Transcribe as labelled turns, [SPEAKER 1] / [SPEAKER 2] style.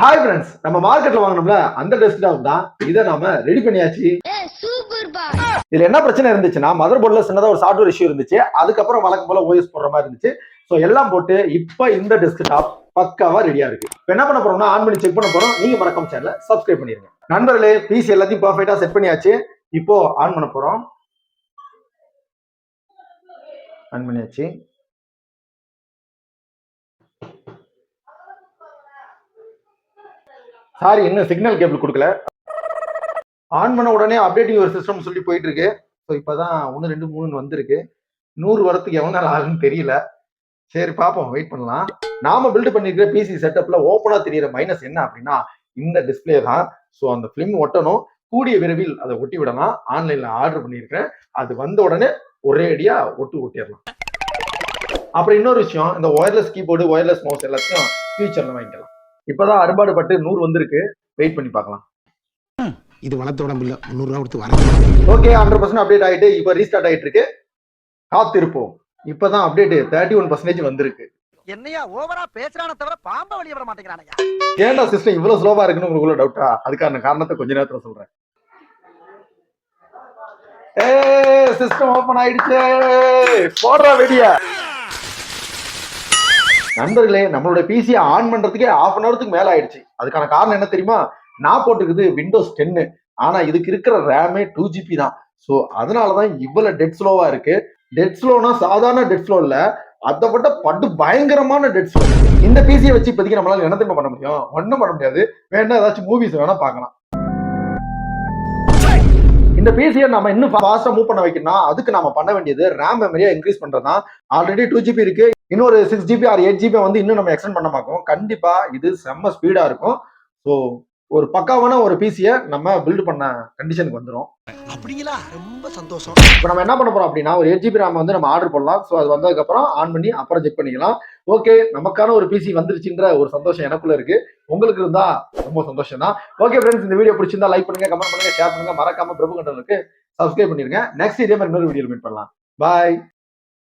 [SPEAKER 1] Hi friends, நம்ம மார்க்கெட்ல வாங்கணும்ல அந்த டெஸ்க்டாப் தான். இதை நாம ரெடி பண்ணியாச்சு. இதுல என்ன பிரச்சனை இருந்துச்சுன்னா, மதர் போர்ட்ல சின்னதா ஒரு சாஃப்ட்வேர் இஷ்யூ இருந்துச்சு. அதுக்கப்புறம் வழக்கம் போல ஓஎஸ் போடுற மாதிரி இருந்துச்சு. ஸோ எல்லாம் போட்டு இப்ப இந்த டெஸ்க்டாப் பக்காவா ரெடியா இருக்கு. இப்ப என்ன பண்ண போறோம்னா, ஆன் பண்ணி செக் பண்ண போறோம். நீங்க மறக்காம சேனலை சப்ஸ்கிரைப் பண்ணிருங்க. நண்பர்களே, பிசி எல்லாத்தையும் பர்ஃபெக்ட்டா செட் பண்ணியாச்சு. இப்போ ஆன் பண்ண போறோம். ஆன் பண்ணியாச்சு. சாரி, இன்னும் சிக்னல் கேபிள் கொடுக்கல. ஆன் பண்ண உடனே அப்டேட்டிங் ஒரு சிஸ்டம் சொல்லி போயிட்டு இருக்கு. ஸோ இப்பதான் 1 2 3 வந்திருக்கு. 100 வரத்துக்கு எவ்வளவு நாள் ஆகுன்னு தெரியல. சரி பார்ப்போம், வெயிட் பண்ணலாம். நாம பில்ட் பண்ணிருக்கிற பிசி செட்டப்ல ஓப்பனா தெரியற மைனஸ் என்ன அப்படின்னா, இந்த டிஸ்பிளே தான். ஸோ அந்த பிலிம் ஒட்டணும். கூடிய விரைவில் அதை ஒட்டி விடலாம். ஆன்லைன்ல ஆர்டர் பண்ணியிருக்கேன். அது வந்த உடனே ஒரே அடியா ஒட்டிடலாம். அப்புறம் இன்னொரு விஷயம், இந்த ஒயர்லெஸ் கீபோர்டு, ஒயர்லெஸ் மவுஸ் எல்லாத்தையும் ஃபியூச்சர்ல வாங்கிக்கலாம். இப்பதான் அறுபாடு பட்டு 100 வந்திருக்கு. வெயிட் பண்ணி பார்க்கலாம்.
[SPEAKER 2] இது வளர்த்த உடம்பு இல்ல, 300 ரூபா கொடுத்து வளர்த்து.
[SPEAKER 1] ஓகே, 100% அப்டேட் ஆயிட்டு இப்போ ரீஸ்டார்ட் ஆயிட்டு இருக்கு. காத்திருப்போம். இப்பதான் அப்டேட் 31% வந்திருக்கு.
[SPEAKER 3] என்னையா ஓவரா பேசுறானே தவிர பாம்ப வெளிய வர மாட்டேங்கிறானயா.
[SPEAKER 1] ஏன்டா சிஸ்டம் இவ்வளவு ஸ்லோவா இருக்குன்னு உங்களுக்கு டவுட்டா? அதுக்கான காரணத்தை கொஞ்ச நேரத்துல சொல்றேன். சிஸ்டம் ஓபன் ஆயிடுச்சு. போடுற வெடியா. நண்பர்களே, நம்மளோட பிசி ஆன் பண்றதுக்கே 1/2 hourக்கு மேல ஆயிடுச்சு. அதுக்கான காரணம் என்ன தெரியுமா? நான் போட்டுக்குது விண்டோஸ் 10. ஆனா இதுக்கு இருக்கிற ரேமே 2GB தான். ஸோ அதனாலதான் இவ்வளவு டெட் ஸ்லோவா இருக்கு. டெட் ஸ்லோனா சாதாரண டெட் ஸ்லோ இல்ல, அதப்பட்ட பட்டு பயங்கரமான டெட் ஸ்லோ. இந்த பிசியை வச்சு இப்போதைக்கு நம்மளால என்ன தெரியுமா பண்ண முடியும்? ஒன்றும் பண்ண முடியாது. வேணா ஏதாச்சும் மூவிஸ் வேணா பார்க்கலாம். இந்த பிசியை நம்ம இன்னும் ஃபாஸ்டா மூவ் பண்ண வைக்கணும். அதுக்கு நம்ம பண்ண வேண்டியது ரேம் மெமரியா இன்க்ரீஸ் பண்றதுதான். ஆல்ரெடி 2GB இருக்கு. இன்னொரு 6GB ஆர் 8GB வந்து இன்னும் நம்ம எக்ஸ்டெண்ட் பண்ண பார்க்கும். கண்டிப்பா இது செம்ம ஸ்பீடா இருக்கும். ஸோ ஒரு பக்காவான ஒரு பிசியை நம்ம பில்ட் பண்ண கண்டிஷனுக்கு வந்துடும்.
[SPEAKER 3] அப்படிங்களா? ரொம்ப சந்தோஷம்.
[SPEAKER 1] இப்போ நம்ம என்ன பண்ண போறோம் அப்படின்னா, ஒரு 8GB ரேம் வந்து நம்ம ஆர்டர் பண்ணலாம். ஸோ அது வந்ததுக்கு அப்புறம் ஆன் பண்ணி அப்புறம் செக் பண்ணிக்கலாம். ஓகே, நமக்கான ஒரு பிசி வந்துருச்சுன்ற ஒரு சந்தோஷம் எனக்குள்ள இருக்கு. உங்களுக்கு இருந்தா ரொம்ப சந்தோஷம் தான். ஓகே ஃப்ரெண்ட்ஸ், இந்த வீடியோ பிடிச்சிருந்தா லைக் பண்ணுங்க, கமெண்ட் பண்ணுங்க, ஷேர் பண்ணுங்க. மறக்காம பிரபு கண்டனுக்கு சப்ஸ்கிரைப் பண்ணிருங்க. நெக்ஸ்ட் இதே மாதிரி இன்னொரு வீடியோ மீட் பண்ணலாம். பாய்.